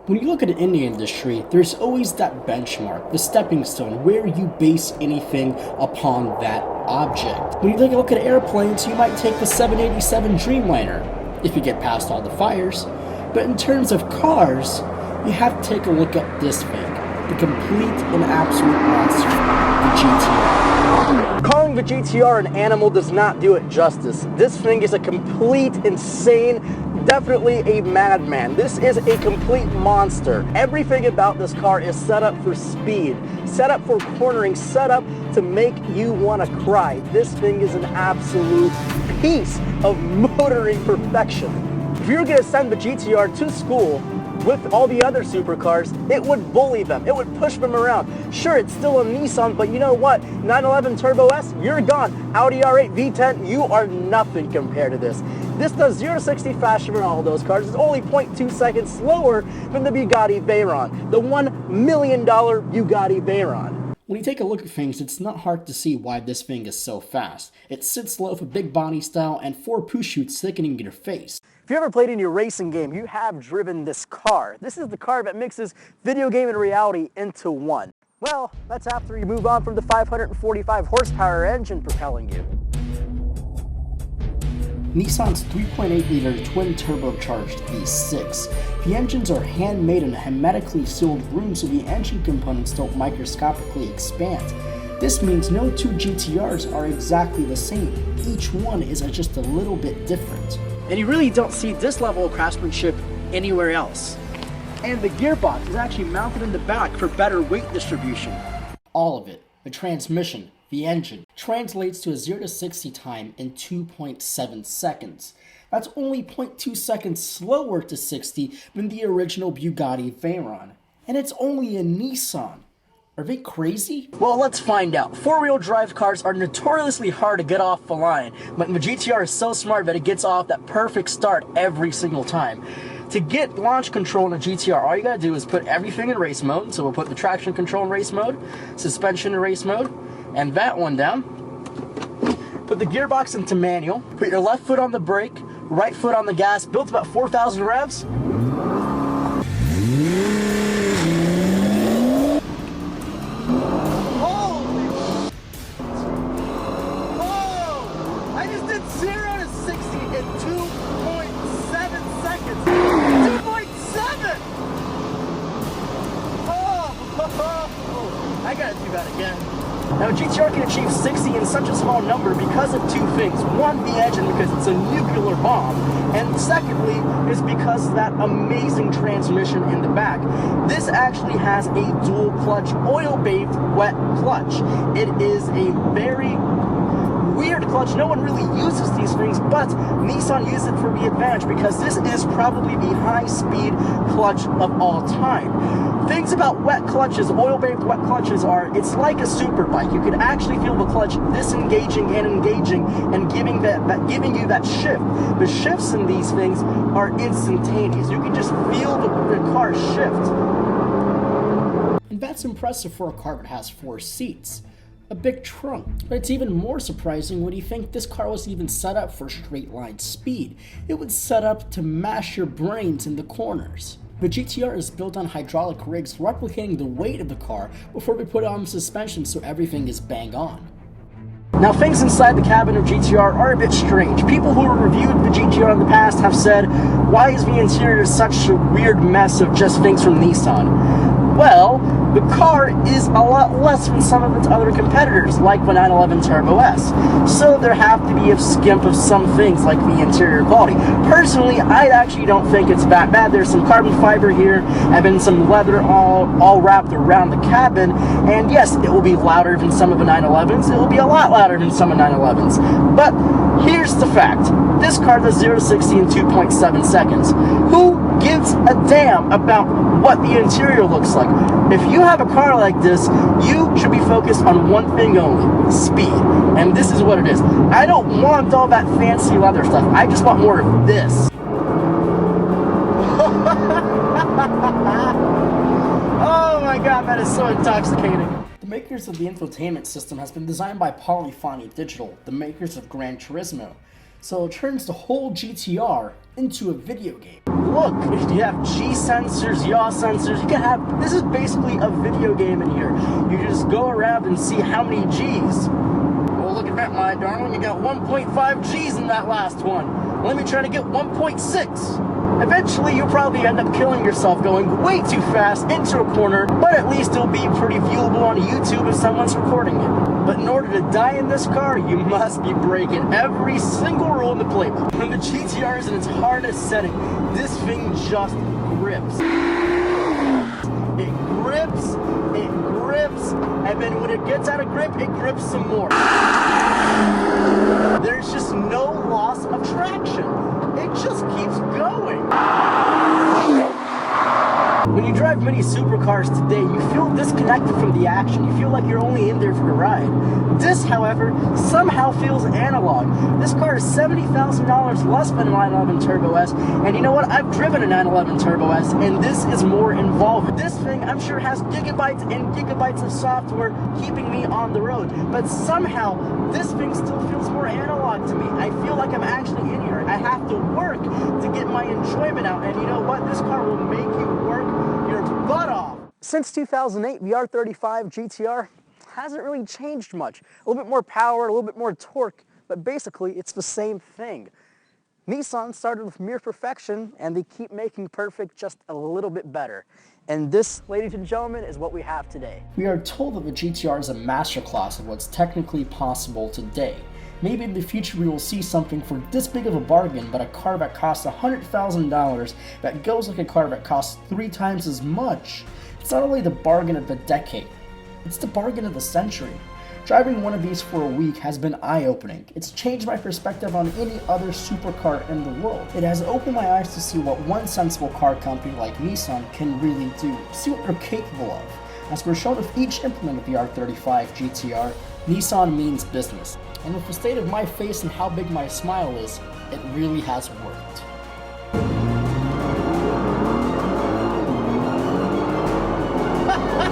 When you look at it in the industry, there's always that benchmark, the stepping stone, where you base anything upon that object. When you take a look at airplanes, you might take the 787 Dreamliner, if you get past all the fires. But in terms of cars, you have to take a look at this thing, the complete and absolute monster, the GTR. Calling the GTR an animal does not do it justice. This thing is a complete, insane, definitely a madman. This is a complete monster. Everything about this car is set up for speed, set up for cornering, set up to make you want to cry. This thing is an absolute piece of motoring perfection. If you were going to send the GTR to school with all the other supercars, it would bully them. It would push them around. Sure, it's still a Nissan, but you know what? 911 Turbo S, you're gone. Audi R8 V10, you are nothing compared to this. This does 0 to 60 faster than all those cars. It's only 0.2 seconds slower than the Bugatti Veyron, the $1 million Bugatti Veyron. When you take a look at things, it's not hard to see why this thing is so fast. It sits low with a big body style and 4 push chutes thickening your face. If you ever played in your racing game, you have driven this car. This is the car that mixes video game and reality into one. Well, that's after you move on from the 545 horsepower engine propelling you. Nissan's 3.8-liter twin-turbocharged V6. The engines are handmade in a hermetically sealed room so the engine components don't microscopically expand. This means no two GTRs are exactly the same. Each one is just a little bit different. And you really don't see this level of craftsmanship anywhere else. And the gearbox is actually mounted in the back for better weight distribution. All of it, the transmission, the engine, translates to a 0 to 60 time in 2.7 seconds. That's only 0.2 seconds slower to 60 than the original Bugatti Veyron. And it's only a Nissan. Are they crazy? Well, let's find out. Four-wheel drive cars are notoriously hard to get off the line, but the GTR is so smart that it gets off that perfect start every single time. To get launch control in a GTR, all you gotta do is put everything in race mode. So we'll put the traction control in race mode, suspension in race mode, and that one down. Put the gearbox into manual, put your left foot on the brake, right foot on the gas, built about 4,000 revs. I gotta do that again. Now, GTR can achieve 60 in such a small number because of two things. One, the engine, because it's a nuclear bomb. And secondly, is because of that amazing transmission in the back. This actually has a dual clutch, oil-bathed wet clutch. It is a very weird clutch. No one really uses these things, but Nissan uses it for the advantage because this is probably the high-speed clutch of all time. Things about wet clutches, oil-bathed wet clutches are, it's like a super bike. You can actually feel the clutch disengaging and engaging and giving you that shift. The shifts in these things are instantaneous. You can just feel the car shift. And that's impressive for a car that has 4 seats. A big trunk. But it's even more surprising when you think this car was even set up for straight line speed. It was set up to mash your brains in the corners. The GTR is built on hydraulic rigs replicating the weight of the car before we put it on suspension so everything is bang on. Now, things inside the cabin of GTR are a bit strange. People who have reviewed the GTR in the past have said, why is the interior such a weird mess of just things from Nissan? Well, the car is a lot less than some of its other competitors, like the 911 Turbo S. So there have to be a skimp of some things, like the interior quality. Personally, I actually don't think it's that bad. There's some carbon fiber here, and then some leather all wrapped around the cabin. And yes, it will be louder than some of the 911s. It will be a lot louder than some of the 911s. But here's the fact. This car does 0 to 60 in 2.7 seconds. Who gives a damn about what the interior looks like? If you have a car like this, you should be focused on one thing only: speed. And this is what it is. I don't want all that fancy leather stuff. I just want more of this. Oh my god, that is so intoxicating. The makers of the infotainment system has been designed by Polyphony Digital, the makers of Gran Turismo. so it turns the whole GTR into a video game. Look, if you have G sensors, yaw sensors, you can have, this is basically a video game in here. You just go around and see how many G's. Well, look at that, my darling, you got 1.5 G's in that last one. Let me try to get 1.6. Eventually, you'll probably end up killing yourself going way too fast into a corner, but at least it'll be pretty viewable on YouTube if someone's recording it. But in order to die in this car, you must be breaking every single rule in the playbook. When the GTR is in its hardest setting, this thing just grips. It grips, it grips, and then when it gets out of grip, it grips some more. There's just no loss of traction. It just keeps going. When you drive many supercars today, you feel disconnected from the action. You feel like you're only in there for the ride. This, however, somehow feels analog. This car is $70,000 less than a 911 Turbo S, and you know what? I've driven a 911 Turbo S, and this is more involved. This thing, I'm sure, has gigabytes and gigabytes of software keeping me on the road, but somehow this thing still feels more analog to me. I feel like I'm actually in here. I have to work to get my enjoyment out, and you know what? This car will make you work your butt off. Since 2008, the R35 GTR hasn't really changed much. A little bit more power, a little bit more torque, but basically it's the same thing. Nissan started with mere perfection, and they keep making perfect just a little bit better. And this, ladies and gentlemen, is what we have today. We are told that the GTR is a masterclass of what's technically possible today. Maybe in the future we will see something for this big of a bargain, but a car that costs $100,000 that goes like a car that costs 3 times as much. It's not only the bargain of the decade, it's the bargain of the century. Driving one of these for a week has been eye-opening. It's changed my perspective on any other supercar in the world. It has opened my eyes to see what one sensible car company like Nissan can really do, see what they're capable of. As we're shown with each implement of the R35 GTR, Nissan means business. And with the state of my face and how big my smile is, it really has worked. Ha ha!